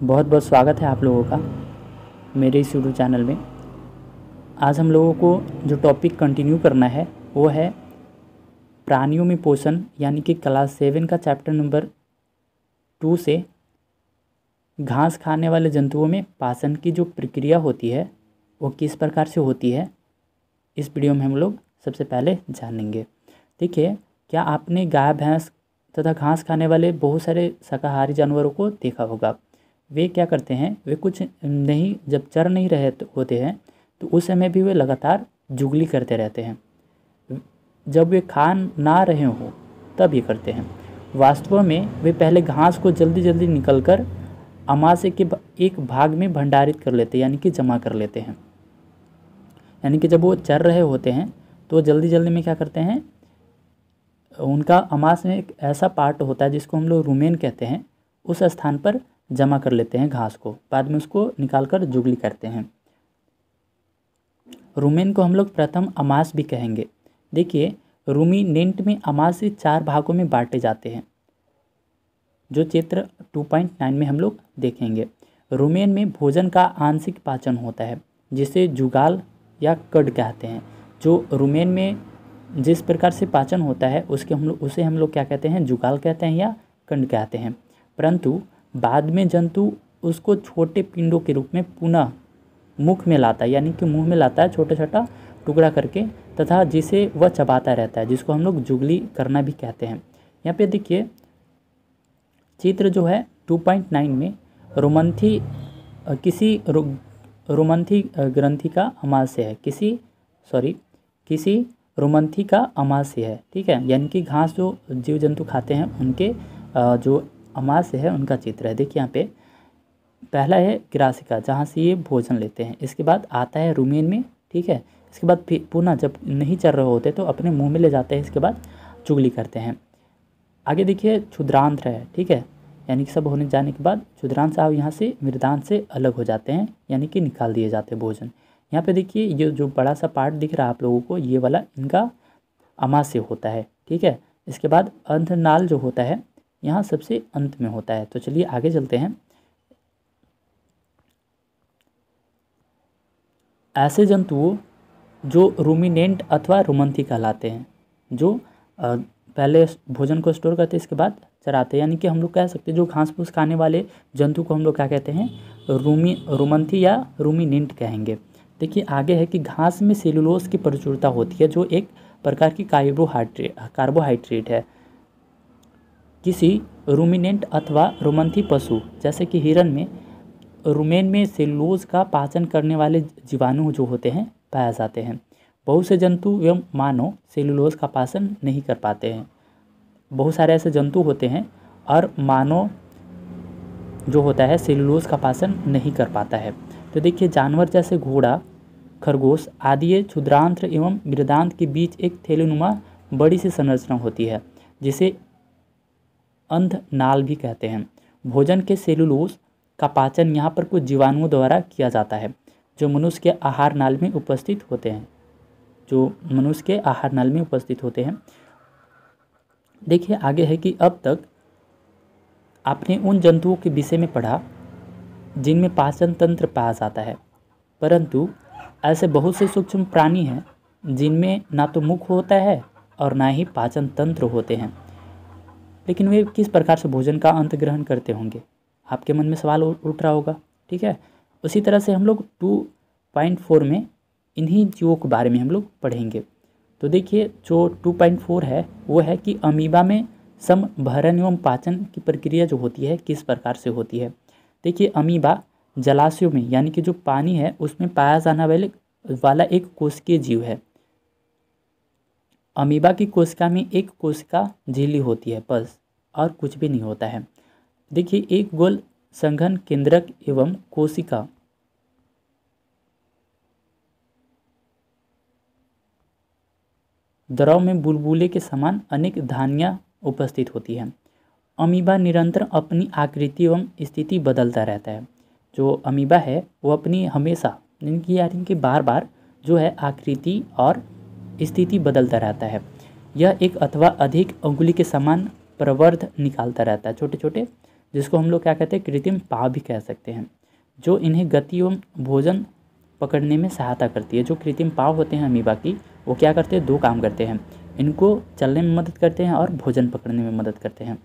बहुत बहुत स्वागत है आप लोगों का मेरे इस यूट्यूब चैनल में। आज हम लोगों को जो टॉपिक कंटिन्यू करना है वो है प्राणियों में पोषण, यानी कि क्लास 7 का चैप्टर नंबर 2 से घास खाने वाले जंतुओं में पाचन की जो प्रक्रिया होती है वो किस प्रकार से होती है, इस वीडियो में हम लोग सबसे पहले जानेंगे। देखिए, क्या आपने गाय भैंस तथा घास खाने वाले बहुत सारे शाकाहारी जानवरों को देखा होगा। वे क्या करते हैं, वे कुछ नहीं, जब चर नहीं रहे होते हैं तो उस समय भी वे लगातार जुगली करते रहते हैं। जब वे खा ना रहे हों तब ये करते हैं। वास्तव में वे पहले घास को जल्दी जल्दी निकल कर अमाशय के एक भाग में भंडारित कर लेते हैं, यानी कि जमा कर लेते हैं। यानी कि जब वो चर रहे होते हैं तो जल्दी जल्दी में क्या करते हैं, उनका अमाशय में एक ऐसा पार्ट होता है जिसको हम लोग रुमेन कहते हैं, उस स्थान पर जमा कर लेते हैं घास को, बाद में उसको निकाल कर जुगली करते हैं। रुमेन को हम लोग प्रथम अमाशय भी कहेंगे। देखिए, रूमिनेंट में अमाशय 4 भागों में बांटे जाते हैं, जो चित्र 2.9 में हम लोग देखेंगे। रुमेन में भोजन का आंशिक पाचन होता है, जिसे जुगाल या कड कहते हैं। जो रुमेन में जिस प्रकार से पाचन होता है उसे हम लोग क्या कहते हैं, जुगाल कहते हैं या कंड कहते हैं। परंतु बाद में जंतु उसको छोटे पिंडों के रूप में पुनः मुख में लाता है, यानी कि मुंह में लाता है छोटा छोटा टुकड़ा करके, तथा जिसे वह चबाता रहता है, जिसको हम लोग जुगली करना भी कहते हैं। यहाँ पे देखिए, चित्र जो है 2.9 में रोमंथी रोमंथी ग्रंथि का अमाशय है, किसी रोमंथी का अमाशय है। ठीक है, यानी कि घास जो जीव जंतु खाते हैं उनके जो अमाशय है उनका चित्र है। देखिए, यहाँ पे पहला है ग्रासिका, जहाँ से ये भोजन लेते हैं। इसके बाद आता है रुमेन में। ठीक है, इसके बाद फिर पुनः जब नहीं चल रहे होते तो अपने मुंह में ले जाते हैं, इसके बाद चुगली करते हैं। आगे देखिए, क्षुद्रांत्र है। ठीक है, यानी कि सब होने जाने के बाद क्षुद्रांत साहब यहाँ से मृदांत से अलग हो जाते हैं, यानी कि निकाल दिए जाते हैं भोजन। यहाँ पे देखिए, ये जो बड़ा सा पार्ट दिख रहा है आप लोगों को, ये वाला इनका अमाशय होता है। ठीक है, इसके बाद अंतनाल जो होता है यहाँ सबसे अंत में होता है। तो चलिए आगे चलते हैं। ऐसे जंतुओं जो रूमिनेंट अथवा रोमंथी कहलाते हैं, जो पहले भोजन को स्टोर करते हैं, इसके बाद चराते हैं, यानी कि हम लोग कह सकते हैं जो घास फूस खाने वाले जंतु को हम लोग क्या कहते हैं, रोमंथी या रूमिनेंट कहेंगे। देखिए, आगे है कि घास में सेलुलोज की प्रचुरता होती है, जो एक प्रकार की कार्बोहाइड्रेट है। किसी रूमिनेंट अथवा रोमंथी पशु जैसे कि हिरन में रुमेन में सेलुलोज का पाचन करने वाले जीवाणु जो होते हैं पाए जाते हैं। बहुत से जंतु एवं मानव सेलुलोज का पाचन नहीं कर पाते हैं। बहुत सारे ऐसे जंतु होते हैं और मानव जो होता है सेलुलोज का पाचन नहीं कर पाता है। तो देखिए, जानवर जैसे घोड़ा, खरगोश आदि ये क्षुद्रांत्र एवं मृदांत के बीच एक थैलीनुमा बड़ी सी संरचना होती है, जिसे अंधनाल भी कहते हैं। भोजन के सेलुलोज का पाचन यहाँ पर कुछ जीवाणुओं द्वारा किया जाता है, जो मनुष्य के आहार नाल में उपस्थित होते हैं। देखिए, आगे है कि अब तक आपने उन जंतुओं के विषय में पढ़ा जिनमें पाचन तंत्र पाया जाता है, परंतु ऐसे बहुत से सूक्ष्म प्राणी हैं जिनमें ना तो मुख होता है और ना ही पाचन तंत्र होते हैं। लेकिन वे किस प्रकार से भोजन का अंत ग्रहण करते होंगे, आपके मन में सवाल उठ रहा होगा। ठीक है, उसी तरह से हम लोग 2.4 में इन्हीं जीवों के बारे में हम लोग पढ़ेंगे। तो देखिए, जो 2.4 है वो है कि अमीबा में समभरण एवं पाचन की प्रक्रिया जो होती है किस प्रकार से होती है। देखिए, अमीबा जलाशयों में, यानी कि जो पानी है उसमें पाया जाने वाला एक कोशिकीय जीव है। अमीबा की कोशिका में एक कोशिका झिल्ली होती है, बस, और कुछ भी नहीं होता है। देखिए, एक गोल संघन केंद्रक एवं कोशिका द्रव में बुलबुले के समान अनेक धानियाँ उपस्थित होती हैं। अमीबा निरंतर अपनी आकृति एवं स्थिति बदलता रहता है। जो अमीबा है वो अपनी हमेशा, यानी कि बार बार जो है आकृति और स्थिति बदलता रहता है। यह एक अथवा अधिक अंगुली के समान प्रवर्ध निकालता रहता है, छोटे छोटे जिसको हम लोग क्या कहते हैं, कृत्रिम पाव भी कह सकते हैं, जो इन्हें गति एवं भोजन पकड़ने में सहायता करती है। जो कृत्रिम पाव होते हैं अमीबा की, वो क्या करते हैं, 2 काम करते हैं, इनको चलने में मदद करते हैं और भोजन पकड़ने में मदद करते हैं।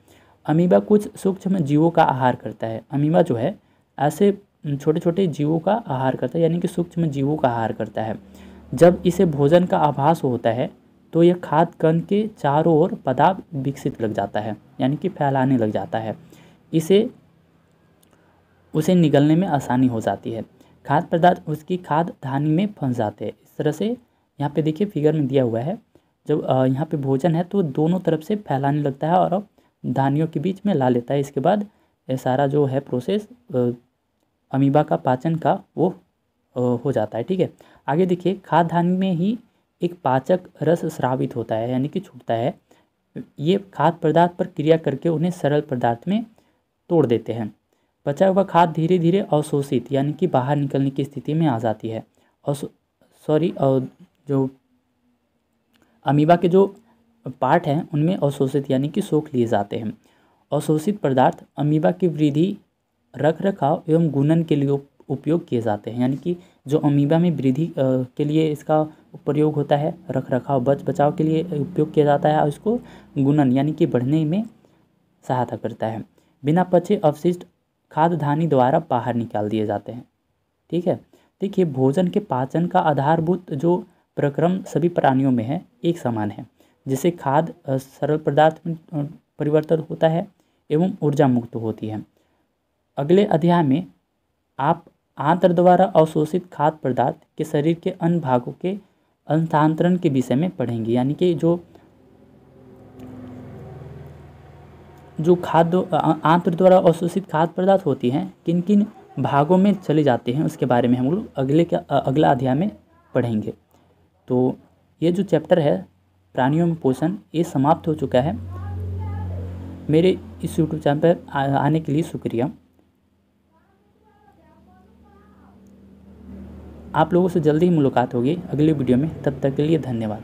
अमीबा कुछ सूक्ष्म जीवों का आहार करता है। अमीबा जो है ऐसे छोटे छोटे जीवों का आहार करता है, यानी कि सूक्ष्म जीवों का आहार करता है। जब इसे भोजन का आभास होता है तो यह खाद्य कण के चारों ओर पदार्थ विकसित लग जाता है, यानी कि फैलाने लग जाता है। उसे निगलने में आसानी हो जाती है। खाद्य पदार्थ उसकी खाद्य धानी में फंस जाते हैं। इस तरह से यहाँ पे देखिए फिगर में दिया हुआ है, जब यहाँ पे भोजन है तो दोनों तरफ से फैलाने लगता है और धानियों के बीच में ला लेता है। इसके बाद ये सारा जो है प्रोसेस अमीबा का पाचन का वो हो जाता है। ठीक है, आगे देखिए, खाद्य धानी में ही एक पाचक रस स्रावित होता है, यानी कि छूटता है। ये खाद्य पदार्थ पर क्रिया करके उन्हें सरल पदार्थ में तोड़ देते हैं। बचा हुआ खाद्य धीरे धीरे अवशोषित यानी कि बाहर निकलने की स्थिति में आ जाती है। जो अमीबा के जो पार्ट हैं उनमें अवशोषित यानी कि सोख लिए जाते हैं। अवशोषित पदार्थ अमीबा की वृद्धि, रख रखाव एवं गुणन के लिए उपयोग किए जाते हैं, यानी कि जो अमीबा में वृद्धि के लिए इसका प्रयोग होता है, रख रखाव बचाव के लिए उपयोग किया जाता है, और इसको गुणन यानी कि बढ़ने में सहायता करता है। बिना पचे अवशिष्ट खाद्य धानी द्वारा बाहर निकाल दिए जाते हैं। ठीक है, देखिए भोजन के पाचन का आधारभूत जो प्रक्रम सभी प्राणियों में है एक समान है, जिसे खाद्य सरल पदार्थ में परिवर्तन होता है एवं ऊर्जा मुक्त होती है। अगले अध्याय में आप आंत्र द्वारा अवशोषित खाद्य पदार्थ के शरीर के अन्य भागों के हस्तांतरण के विषय में पढ़ेंगे, यानी कि जो खाद्य आंत्र द्वारा अवशोषित खाद्य पदार्थ होती हैं किन किन भागों में चले जाते हैं उसके बारे में हम लोग अगला अध्याय में पढ़ेंगे। तो ये जो चैप्टर है प्राणियों में पोषण, ये समाप्त हो चुका है। मेरे इस यूट्यूब चैनल पर आने के लिए शुक्रिया। आप लोगों से जल्दी ही मुलाकात होगी अगली वीडियो में, तब तक के लिए धन्यवाद।